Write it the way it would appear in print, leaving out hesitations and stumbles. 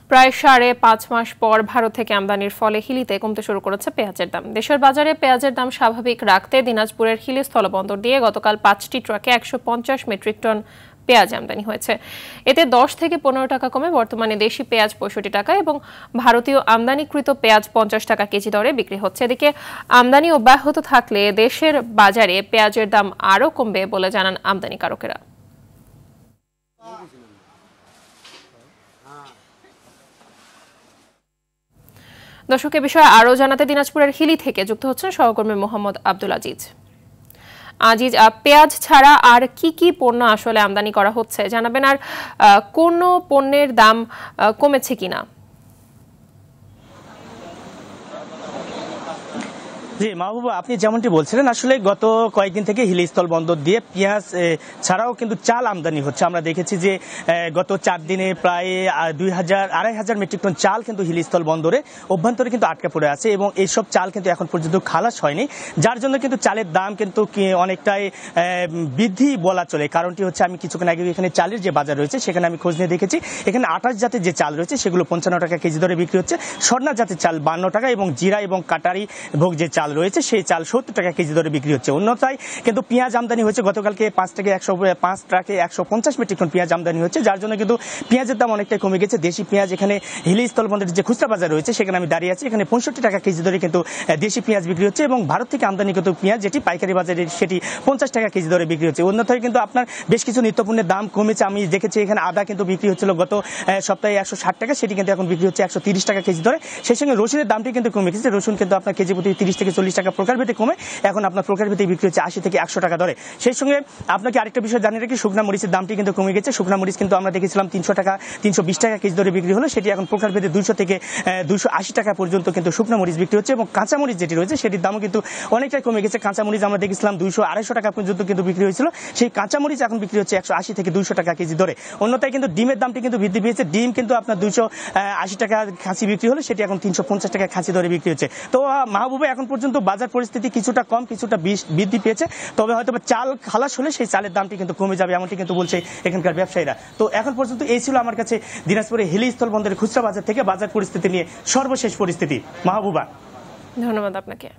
প্রায় ৫.৫ মাস পর ভারত থেকে আমদানির ফলে হিলিতে কমতে শুরু করেছে পেঁয়াজের দাম। দেশের বাজারে পেঁয়াজের দাম স্বাভাবিক রাখতে দিনাজপুরের হিলি স্থলবন্দর দিয়ে গতকাল ৫টি ট্রাকে ১৫০ মেট্রিক টন পেঁয়াজ আমদানি হয়েছে। এতে ১০ থেকে ১৫ টাকা কমে বর্তমানে দেশি পেঁয়াজ ৬৫ টাকা এবং ভারতীয় আমদানিকৃত পেঁয়াজ ৫০ টাকা কেজি দরে বিক্রি হচ্ছে। এদিকে আমদানি অব্যাহত থাকলে দেশের বাজারে পেঁয়াজের দাম আরও কমবে বলে জানান আমদানিকারকেরা। দর্শক, এ বিষয়ে আরও জানাতে দিনাজপুরের হিলি থেকে যুক্ত হচ্ছেন সহকর্মী মোহাম্মদ আব্দুল আজিজ। আজিজ, পেঁয়াজ ছাড়া আর কি কি পণ্য আসলে আমদানি করা হচ্ছে জানাবেন, আর কোন পণ্যের দাম কমেছে কিনা? জি মাহবুবা, আপনি যেমনটি বলছিলেন, আসলে গত কয়েকদিন থেকে হিলি স্থল বন্দর দিয়ে পেঁয়াজ ছাড়াও কিন্তু চাল আমদানি হচ্ছে। আমরা দেখেছি যে গত 4 দিনে প্রায় ২,৫০০ মেট্রিক টন চাল কিন্তু হিলি স্থল বন্দরে অভ্যন্তরে কিন্তু আটকে পড়ে আছে এবং এইসব চাল কিন্তু এখন পর্যন্ত খালাস হয়নি, যার জন্য কিন্তু চালের দাম কিন্তু অনেকটাই বৃদ্ধি বলা চলে। কারণটি হচ্ছে, আমি কিছুক্ষণ আগে এখানে চালের যে বাজার রয়েছে সেখানে আমি খোঁজ নিয়ে দেখেছি, এখানে ২৮ জাতের যে চাল রয়েছে সেগুলো ৫৫ টাকা কেজি দরে বিক্রি হচ্ছে, স্বর্ণা জাতের চাল ৫২ টাকা এবং জিরা এবং কাটারি ভোগ যে চাল রয়েছে সেই চাল ৭০ টাকা কেজি দরে বিক্রি হচ্ছে। অন্যথায় কিন্তু পেঁয়াজ আমদানি হয়েছে, গতকালকে ৫ ট্রাকে ১৫০ মেট্রিক টন পেঁয়াজ আমদানি হচ্ছে, যার জন্য কিন্তু পেঁয়াজের দাম অনেকটাই কমে গেছে। দেশি পেঁয়াজ এখানে হিলি স্থলবন্দরের যে খুচরা বাজার রয়েছে সেখানে আমি দাঁড়িয়ে আছি, এখানে ৬৫ টাকা কেজি দরে কিন্তু দেশি পেঁয়াজ বিক্রি হচ্ছে এবং ভারত থেকে আমদানিকৃত পেঁয়াজ যেটি পাইকারি বাজারে সেটি ৫০ টাকা কেজি দরে বিক্রি হচ্ছে। অন্যথায় কিন্তু আপনার বেশ কিছু নিত্যপণ্যের দাম কমেছে। আমি দেখেছি এখানে আদা কিন্তু বিক্রি হচ্ছিল গত সপ্তাহে ১৬০ টাকা, সেটি কিন্তু এখন বিক্রি হচ্ছে ১৩০ টাকা কেজি দরে। সেই সঙ্গে রসুনের দামটি কিন্তু কমে গেছে, রসুন কিন্তু আপনার কেজি প্রতি ৩০ থেকে ৪০ টাকা প্রকারভেদে কমে এখন আপনার প্রকারভেদে বিক্রি হচ্ছে ৮০ থেকে ১০০ টাকা দরে। সেই সঙ্গে আপনাকে আরেকটা বিষয় জানিয়ে রাখি, শুকনা মরিচের দামটি কিন্তু কমে গেছে। শুকনা মরিচ কিন্তু আমরা দেখেছিলাম ৩০০ টাকা ৩২০ টাকা কেজি দরে বিক্রি হলো, সেটি এখন প্রকারভেদে ২০০ থেকে ২৮০ টাকা পর্যন্ত কিন্তু শুকনা মরিচ বিক্রি হচ্ছে এবং কাঁচা মরিচ যেটি রয়েছে সেটির দামও কিন্তু অনেকটাই কমে গেছে। কাঁচা মরিচ আমরা দেখেছিলাম ২০০-২৫০ টাকা পর্যন্ত কিন্তু বিক্রি হয়েছিল, সেই কাঁচা মরিচ এখন বিক্রি হচ্ছে ১৮০ থেকে ২০০ টাকা কেজি দরে। অন্যথায় কিন্তু ডিমের দামটি কিন্তু বৃদ্ধি পেয়েছে, ডিম কিন্তু আপনার ২৮০ টাকা খাসি বিক্রি হলো, সেটি এখন ৩৫০ টাকা খাসি দরে বিক্রি হচ্ছে। তো মাহবুবে এখন পর্যন্ত বাজার পরিস্থিতি কিছুটা কম কিছুটা বৃদ্ধি পেয়েছে, তবে হয়তো চাল খালাস হলে সেই চালের দামটি কিন্তু কমে যাবে এমনটি কিন্তু বলছে এখানকার ব্যবসায়ীরা। তো এখন পর্যন্ত এই ছিল আমার কাছে দিনাজপুরে হিলি স্থল বন্দরের খুচরা বাজার থেকে বাজার পরিস্থিতি নিয়ে সর্বশেষ পরিস্থিতি। মাহবুবা, ধন্যবাদ আপনাকে।